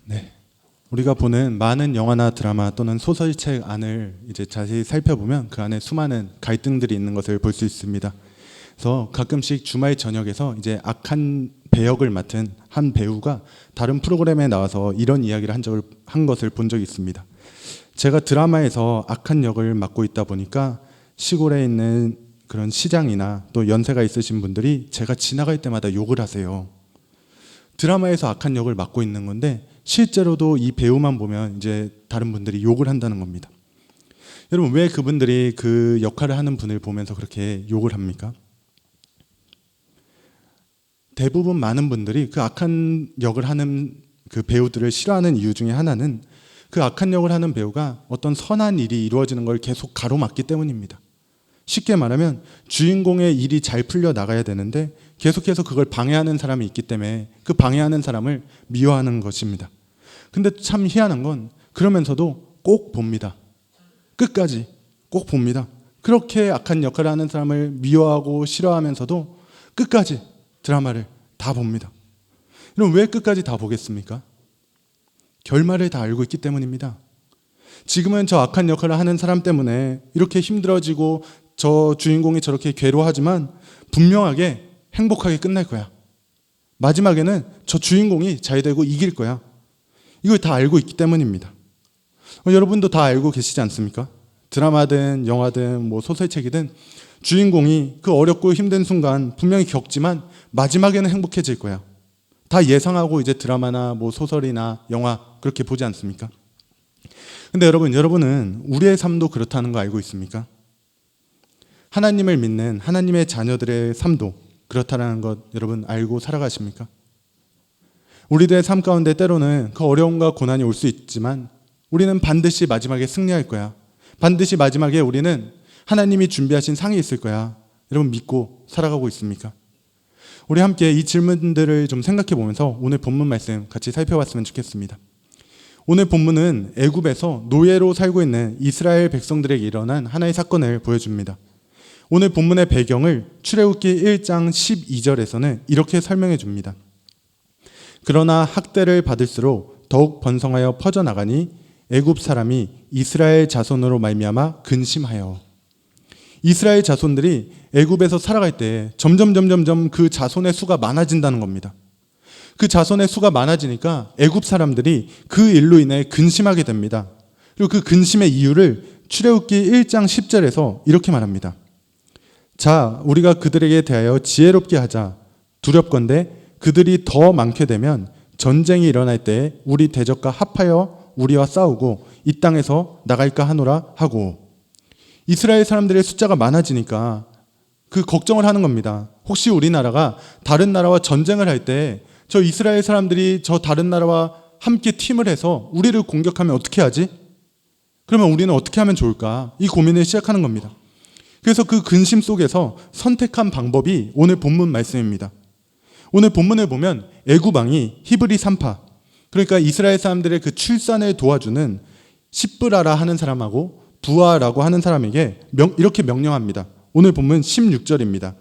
네. 우리가 보는 많은 영화나 드라마 또는 소설책 안을 이제 자세히 살펴보면 그 안에 수많은 갈등들이 있는 것을 볼 수 있습니다. 그래서 가끔씩 주말 저녁에서 이제 악한 배역을 맡은 한 배우가 다른 프로그램에 나와서 이런 이야기를 한 것을 본 적이 있습니다. 제가 드라마에서 악한 역을 맡고 있다 보니까 시골에 있는 그런 시장이나 또 연세가 있으신 분들이 제가 지나갈 때마다 욕을 하세요. 드라마에서 악한 역을 맡고 있는 건데 실제로도 이 배우만 보면 이제 다른 분들이 욕을 한다는 겁니다. 여러분, 왜 그분들이 그 역할을 하는 분을 보면서 그렇게 욕을 합니까? 대부분 많은 분들이 그 악한 역을 하는 그 배우들을 싫어하는 이유 중에 하나는 그 악한 역을 하는 배우가 어떤 선한 일이 이루어지는 걸 계속 가로막기 때문입니다. 쉽게 말하면 주인공의 일이 잘 풀려 나가야 되는데 계속해서 그걸 방해하는 사람이 있기 때문에 그 방해하는 사람을 미워하는 것입니다. 근데 참 희한한 건 그러면서도 꼭 봅니다. 끝까지 꼭 봅니다. 그렇게 악한 역할을 하는 사람을 미워하고 싫어하면서도 끝까지 드라마를 다 봅니다. 그럼 왜 끝까지 다 보겠습니까? 결말을 다 알고 있기 때문입니다. 지금은 저 악한 역할을 하는 사람 때문에 이렇게 힘들어지고 저 주인공이 저렇게 괴로워하지만 분명하게 행복하게 끝날 거야. 마지막에는 저 주인공이 잘 되고 이길 거야. 이걸 다 알고 있기 때문입니다. 여러분도 다 알고 계시지 않습니까? 드라마든 영화든 뭐 소설책이든 주인공이 그 어렵고 힘든 순간 분명히 겪지만 마지막에는 행복해질 거야. 다 예상하고 이제 드라마나 뭐 소설이나 영화 그렇게 보지 않습니까? 근데 여러분은 우리의 삶도 그렇다는 거 알고 있습니까? 하나님을 믿는 하나님의 자녀들의 삶도 그렇다는 것 여러분 알고 살아가십니까? 우리들의 삶 가운데 때로는 그 어려움과 고난이 올 수 있지만 우리는 반드시 마지막에 승리할 거야. 반드시 마지막에 우리는 하나님이 준비하신 상이 있을 거야. 여러분 믿고 살아가고 있습니까? 우리 함께 이 질문들을 좀 생각해 보면서 오늘 본문 말씀 같이 살펴봤으면 좋겠습니다. 오늘 본문은 애굽에서 노예로 살고 있는 이스라엘 백성들에게 일어난 하나의 사건을 보여줍니다. 오늘 본문의 배경을 출애굽기 1장 12절에서는 이렇게 설명해 줍니다. 그러나 학대를 받을수록 더욱 번성하여 퍼져나가니 애굽 사람이 이스라엘 자손으로 말미암아 근심하여. 이스라엘 자손들이 애굽에서 살아갈 때 점점 그 자손의 수가 많아진다는 겁니다. 그 자손의 수가 많아지니까 애굽 사람들이 그 일로 인해 근심하게 됩니다. 그리고 그 근심의 이유를 출애굽기 1장 10절에서 이렇게 말합니다. 자, 우리가 그들에게 대하여 지혜롭게 하자. 두렵건대 그들이 더 많게 되면 전쟁이 일어날 때 우리 대적과 합하여 우리와 싸우고 이 땅에서 나갈까 하노라 하고. 이스라엘 사람들의 숫자가 많아지니까 그 걱정을 하는 겁니다. 혹시 우리나라가 다른 나라와 전쟁을 할 때 저 이스라엘 사람들이 저 다른 나라와 함께 팀을 해서 우리를 공격하면 어떻게 하지? 그러면 우리는 어떻게 하면 좋을까? 이 고민을 시작하는 겁니다. 그래서 그 근심 속에서 선택한 방법이 오늘 본문 말씀입니다. 오늘 본문을 보면 애굽 왕이 히브리 산파, 그러니까 이스라엘 사람들의 그 출산을 도와주는 시브라라 하는 사람하고 부하라고 하는 사람에게 이렇게 명령합니다. 오늘 본문 16절입니다.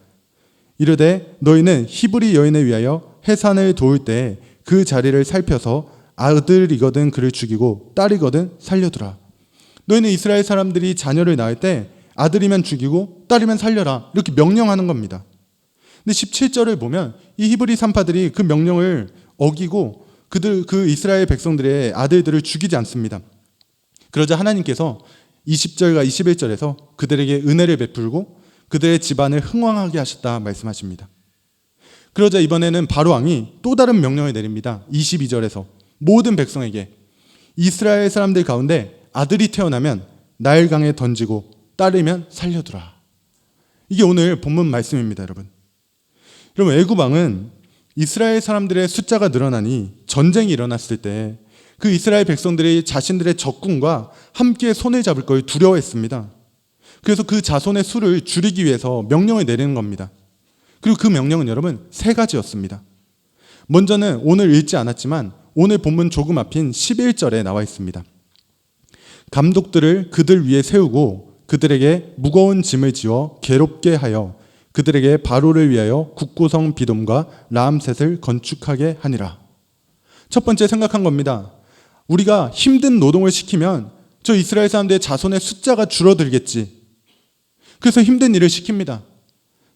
이르되 너희는 히브리 여인을 위하여 해산을 도울 때 그 자리를 살펴서 아들이거든 그를 죽이고 딸이거든 살려두라. 너희는 이스라엘 사람들이 자녀를 낳을 때 아들이면 죽이고 딸이면 살려라. 이렇게 명령하는 겁니다. 근데 17절을 보면 이 히브리 산파들이 그 명령을 어기고 그 이스라엘 백성들의 아들들을 죽이지 않습니다. 그러자 하나님께서 20절과 21절에서 그들에게 은혜를 베풀고 그들의 집안을 흥왕하게 하셨다 말씀하십니다. 그러자 이번에는 바로 왕이 또 다른 명령을 내립니다. 22절에서 모든 백성에게 이스라엘 사람들 가운데 아들이 태어나면 나일강에 던지고 딸이면 살려두라. 이게 오늘 본문 말씀입니다, 여러분. 여러분, 애굽 왕은 이스라엘 사람들의 숫자가 늘어나니 전쟁이 일어났을 때 그 이스라엘 백성들이 자신들의 적군과 함께 손을 잡을 걸 두려워했습니다. 그래서 그 자손의 수를 줄이기 위해서 명령을 내리는 겁니다. 그리고 그 명령은 여러분 3가지였습니다. 먼저는 오늘 읽지 않았지만 오늘 본문 조금 앞인 11절에 나와 있습니다. 감독들을 그들 위에 세우고 그들에게 무거운 짐을 지어 괴롭게 하여 그들에게 바로를 위하여 국고성 비돔과 라암셋을 건축하게 하니라. 첫 번째 생각한 겁니다. 우리가 힘든 노동을 시키면 저 이스라엘 사람들의 자손의 숫자가 줄어들겠지. 그래서 힘든 일을 시킵니다.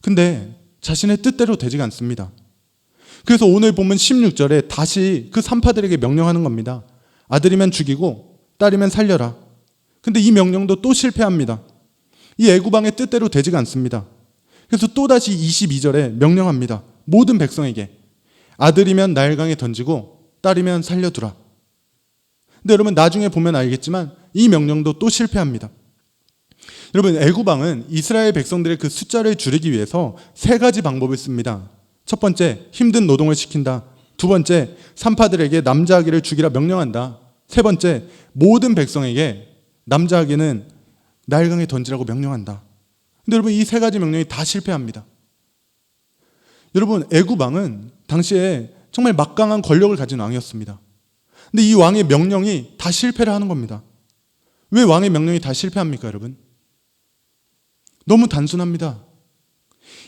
근데 자신의 뜻대로 되지가 않습니다. 그래서 오늘 본문 16절에 다시 그 산파들에게 명령하는 겁니다. 아들이면 죽이고 딸이면 살려라. 근데 이 명령도 또 실패합니다. 이 애굽왕의 뜻대로 되지가 않습니다. 그래서 또다시 22절에 명령합니다. 모든 백성에게 아들이면 나일강에 던지고 딸이면 살려두라. 근데 여러분 나중에 보면 알겠지만 이 명령도 또 실패합니다. 여러분 애굽왕은 이스라엘 백성들의 그 숫자를 줄이기 위해서 세 가지 방법을 씁니다. 첫 번째, 힘든 노동을 시킨다. 두 번째, 산파들에게 남자 아기를 죽이라 명령한다. 세 번째, 모든 백성에게 남자 아기는 나일강에 던지라고 명령한다. 근데 여러분 이 세 가지 명령이 다 실패합니다. 여러분 애굽왕은 당시에 정말 막강한 권력을 가진 왕이었습니다. 근데 이 왕의 명령이 다 실패를 하는 겁니다. 왜 왕의 명령이 다 실패합니까, 여러분? 너무 단순합니다.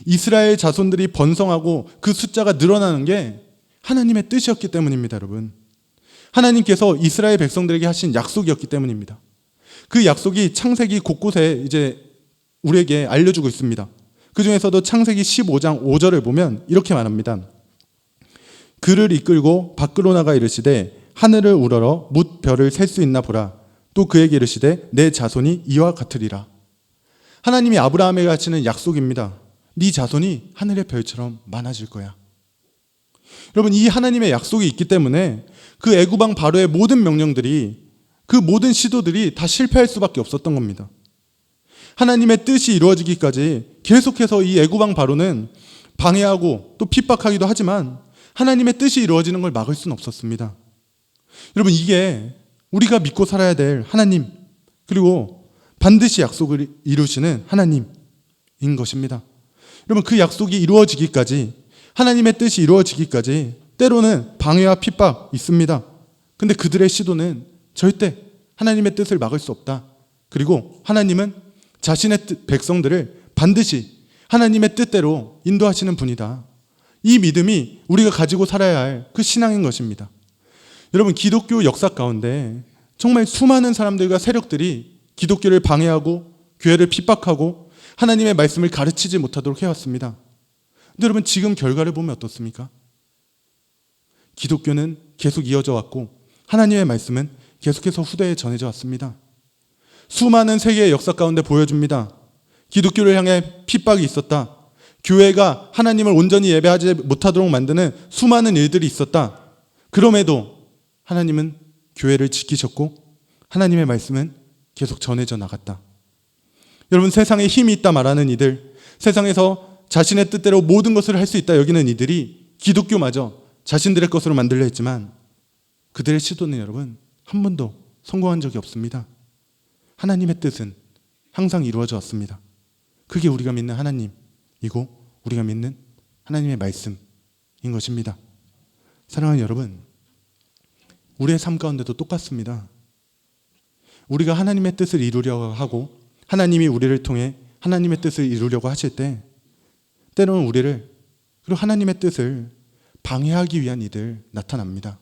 이스라엘 자손들이 번성하고 그 숫자가 늘어나는 게 하나님의 뜻이었기 때문입니다, 여러분. 하나님께서 이스라엘 백성들에게 하신 약속이었기 때문입니다. 그 약속이 창세기 곳곳에 이제 우리에게 알려주고 있습니다. 그 중에서도 창세기 15장 5절을 보면 이렇게 말합니다. 그를 이끌고 밖으로 나가 이르시되 하늘을 우러러 뭇 별을 셀 수 있나 보라. 또 그에게 이르시되 내 자손이 이와 같으리라. 하나님이 아브라함에게 하시는 약속입니다. 네 자손이 하늘의 별처럼 많아질 거야. 여러분 이 하나님의 약속이 있기 때문에 그 애굽왕 바로의 모든 명령들이 그 모든 시도들이 다 실패할 수밖에 없었던 겁니다. 하나님의 뜻이 이루어지기까지 계속해서 이 애굽왕 바로는 방해하고 또 핍박하기도 하지만 하나님의 뜻이 이루어지는 걸 막을 수는 없었습니다. 여러분 이게 우리가 믿고 살아야 될 하나님 그리고 반드시 약속을 이루시는 하나님인 것입니다. 여러분 그 약속이 이루어지기까지 하나님의 뜻이 이루어지기까지 때로는 방해와 핍박 있습니다. 근데 그들의 시도는 절대 하나님의 뜻을 막을 수 없다. 그리고 하나님은 자신의 백성들을 반드시 하나님의 뜻대로 인도하시는 분이다. 이 믿음이 우리가 가지고 살아야 할 그 신앙인 것입니다. 여러분 기독교 역사 가운데 정말 수많은 사람들과 세력들이 기독교를 방해하고 교회를 핍박하고 하나님의 말씀을 가르치지 못하도록 해왔습니다. 근데 여러분 지금 결과를 보면 어떻습니까? 기독교는 계속 이어져 왔고 하나님의 말씀은 계속해서 후대에 전해져 왔습니다. 수많은 세계의 역사 가운데 보여줍니다. 기독교를 향해 핍박이 있었다. 교회가 하나님을 온전히 예배하지 못하도록 만드는 수많은 일들이 있었다. 그럼에도 하나님은 교회를 지키셨고 하나님의 말씀은 계속 전해져 나갔다. 여러분 세상에 힘이 있다 말하는 이들, 세상에서 자신의 뜻대로 모든 것을 할 수 있다 여기는 이들이 기독교마저 자신들의 것으로 만들려 했지만 그들의 시도는 여러분 한 번도 성공한 적이 없습니다. 하나님의 뜻은 항상 이루어져 왔습니다. 그게 우리가 믿는 하나님이고 우리가 믿는 하나님의 말씀인 것입니다. 사랑하는 여러분, 우리의 삶 가운데도 똑같습니다. 우리가 하나님의 뜻을 이루려고 하고 하나님이 우리를 통해 하나님의 뜻을 이루려고 하실 때 때로는 우리를 그리고 하나님의 뜻을 방해하기 위한 이들 나타납니다.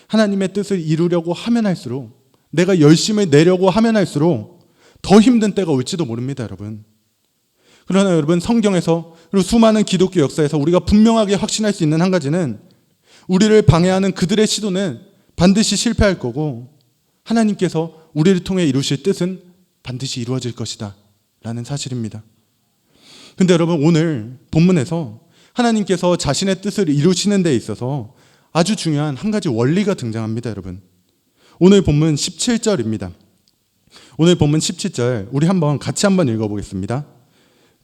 하나님의 뜻을 이루려고 하면 할수록 내가 열심을 내려고 하면 할수록 더 힘든 때가 올지도 모릅니다, 여러분. 그러나 여러분 성경에서 그리고 수많은 기독교 역사에서 우리가 분명하게 확신할 수 있는 한 가지는 우리를 방해하는 그들의 시도는 반드시 실패할 거고 하나님께서 우리를 통해 이루실 뜻은 반드시 이루어질 것이다 라는 사실입니다. 근데 여러분 오늘 본문에서 하나님께서 자신의 뜻을 이루시는 데 있어서 아주 중요한 한 가지 원리가 등장합니다, 여러분. 오늘 본문 17절입니다. 오늘 본문 17절 우리 같이 한번 읽어보겠습니다.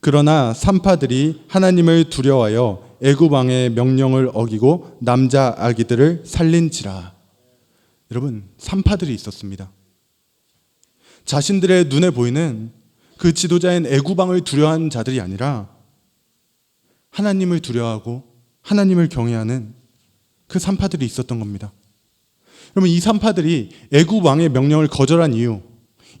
그러나 산파들이 하나님을 두려워하여 애굽 왕의 명령을 어기고 남자 아기들을 살린지라. 여러분 산파들이 있었습니다. 자신들의 눈에 보이는 그 지도자인 애굽 왕을 두려워하는 자들이 아니라 하나님을 두려워하고 하나님을 경외하는 그 산파들이 있었던 겁니다. 여러분 이 산파들이 애굽 왕의 명령을 거절한 이유,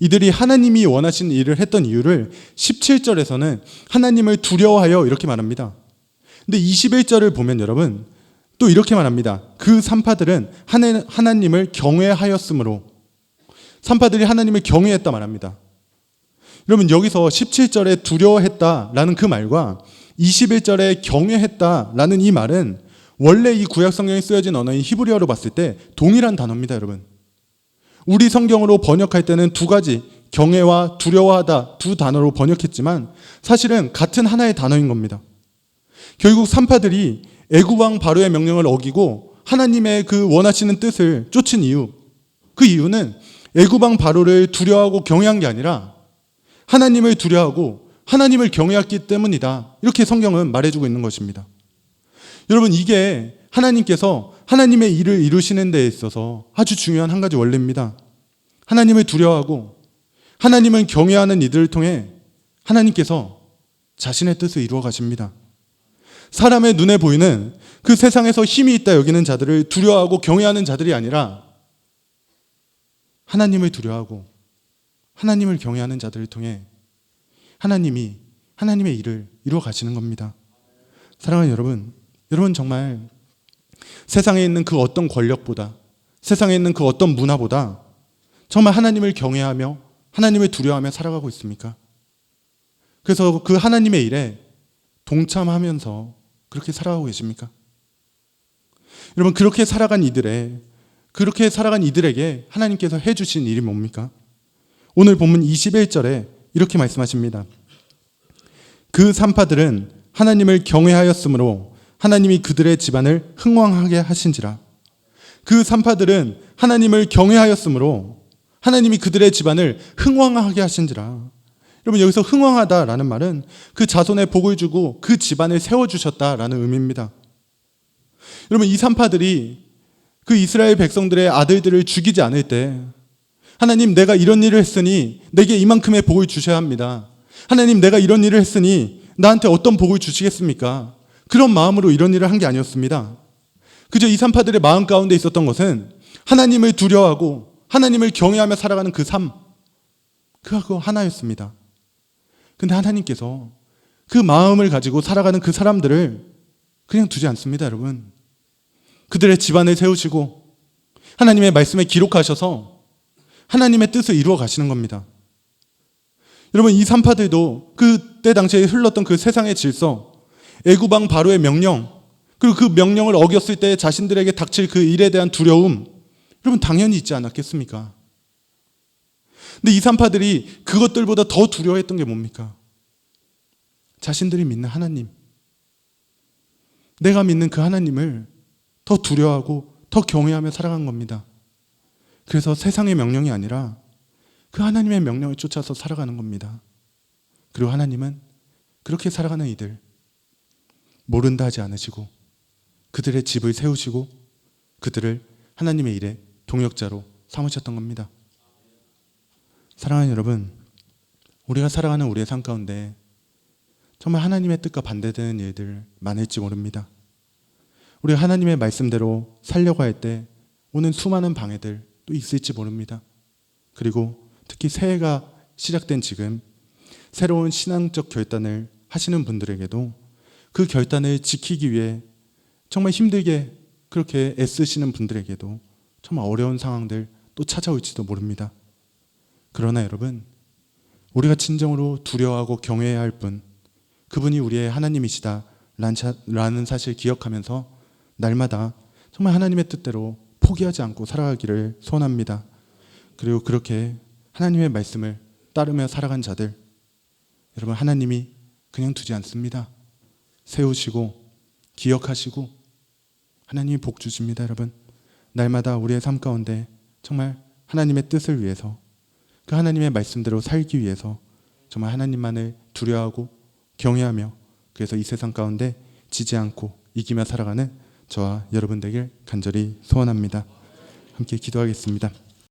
이들이 하나님이 원하시는 일을 했던 이유를 17절에서는 하나님을 두려워하여 이렇게 말합니다. 근데 21절을 보면 여러분 또 이렇게 말합니다. 그 산파들은 하나님을 경외하였으므로. 산파들이 하나님을 경외했다 말합니다. 여러분, 여기서 17절에 두려워했다라는 그 말과 21절에 경외했다라는 이 말은 원래 이 구약 성경에 쓰여진 언어인 히브리어로 봤을 때 동일한 단어입니다, 여러분. 우리 성경으로 번역할 때는 두 가지, 경외와 두려워하다 두 단어로 번역했지만 사실은 같은 하나의 단어인 겁니다. 결국 산파들이 애굽 왕 바로의 명령을 어기고 하나님의 그 원하시는 뜻을 쫓은 이유, 그 이유는 애굽 왕 바로를 두려워하고 경외한 게 아니라 하나님을 두려워하고 하나님을 경외했기 때문이다. 이렇게 성경은 말해주고 있는 것입니다. 여러분, 이게 하나님께서 하나님의 일을 이루시는 데 있어서 아주 중요한 한 가지 원리입니다. 하나님을 두려워하고 하나님을 경외하는 이들을 통해 하나님께서 자신의 뜻을 이루어 가십니다. 사람의 눈에 보이는 그 세상에서 힘이 있다 여기는 자들을 두려워하고 경외하는 자들이 아니라 하나님을 두려워하고 하나님을 경외하는 자들을 통해 하나님이 하나님의 일을 이루어 가시는 겁니다. 사랑하는 여러분, 여러분 정말 세상에 있는 그 어떤 권력보다, 세상에 있는 그 어떤 문화보다 정말 하나님을 경외하며 하나님을 두려워하며 살아가고 있습니까? 그래서 그 하나님의 일에 동참하면서 그렇게 살아가고 계십니까? 여러분, 그렇게 살아간 이들에게 하나님께서 해주신 일이 뭡니까? 오늘 본문 21절에 이렇게 말씀하십니다. 그 산파들은 하나님을 경외하였으므로 하나님이 그들의 집안을 흥왕하게 하신지라. 그 산파들은 하나님을 경외하였으므로 하나님이 그들의 집안을 흥왕하게 하신지라. 여러분, 여기서 흥왕하다라는 말은 그 자손에 복을 주고 그 집안을 세워주셨다라는 의미입니다. 여러분, 이 산파들이 그 이스라엘 백성들의 아들들을 죽이지 않을 때 하나님, 내가 이런 일을 했으니 내게 이만큼의 복을 주셔야 합니다. 하나님, 내가 이런 일을 했으니 나한테 어떤 복을 주시겠습니까? 그런 마음으로 이런 일을 한 게 아니었습니다. 그저 이 산파들의 마음 가운데 있었던 것은 하나님을 두려워하고 하나님을 경외하며 살아가는 그 삶, 그거 하나였습니다. 근데 하나님께서 그 마음을 가지고 살아가는 그 사람들을 그냥 두지 않습니다, 여러분. 그들의 집안을 세우시고 하나님의 말씀에 기록하셔서 하나님의 뜻을 이루어 가시는 겁니다. 여러분, 이 산파들도 그때 당시에 흘렀던 그 세상의 질서, 애굽 왕 바로의 명령, 그리고 그 명령을 어겼을 때 자신들에게 닥칠 그 일에 대한 두려움, 여러분 당연히 있지 않았겠습니까? 근데 이 산파들이 그것들보다 더 두려워했던 게 뭡니까? 자신들이 믿는 하나님, 내가 믿는 그 하나님을 더 두려워하고 더 경외하며 살아간 겁니다. 그래서 세상의 명령이 아니라 그 하나님의 명령을 쫓아서 살아가는 겁니다. 그리고 하나님은 그렇게 살아가는 이들 모른다 하지 않으시고 그들의 집을 세우시고 그들을 하나님의 일에 동역자로 삼으셨던 겁니다. 사랑하는 여러분, 우리가 살아가는 우리의 삶 가운데 정말 하나님의 뜻과 반대되는 일들 많을지 모릅니다. 우리가 하나님의 말씀대로 살려고 할 때 오는 수많은 방해들 또 있을지 모릅니다. 그리고 특히 새해가 시작된 지금 새로운 신앙적 결단을 하시는 분들에게도 그 결단을 지키기 위해 정말 힘들게 그렇게 애쓰시는 분들에게도 정말 어려운 상황들 또 찾아올지도 모릅니다. 그러나 여러분, 우리가 진정으로 두려워하고 경외해야 할 분, 그분이 우리의 하나님이시다라는 사실 기억하면서 날마다 정말 하나님의 뜻대로 포기하지 않고 살아가기를 소원합니다. 그리고 그렇게 하나님의 말씀을 따르며 살아간 자들, 여러분, 하나님이 그냥 두지 않습니다. 세우시고 기억하시고 하나님이 복 주십니다. 여러분, 날마다 우리의 삶 가운데 정말 하나님의 뜻을 위해서 그 하나님의 말씀대로 살기 위해서 정말 하나님만을 두려워하고 경외하며 그래서 이 세상 가운데 지지 않고 이기며 살아가는 저와 여러분 되길 간절히 소원합니다. 함께 기도하겠습니다.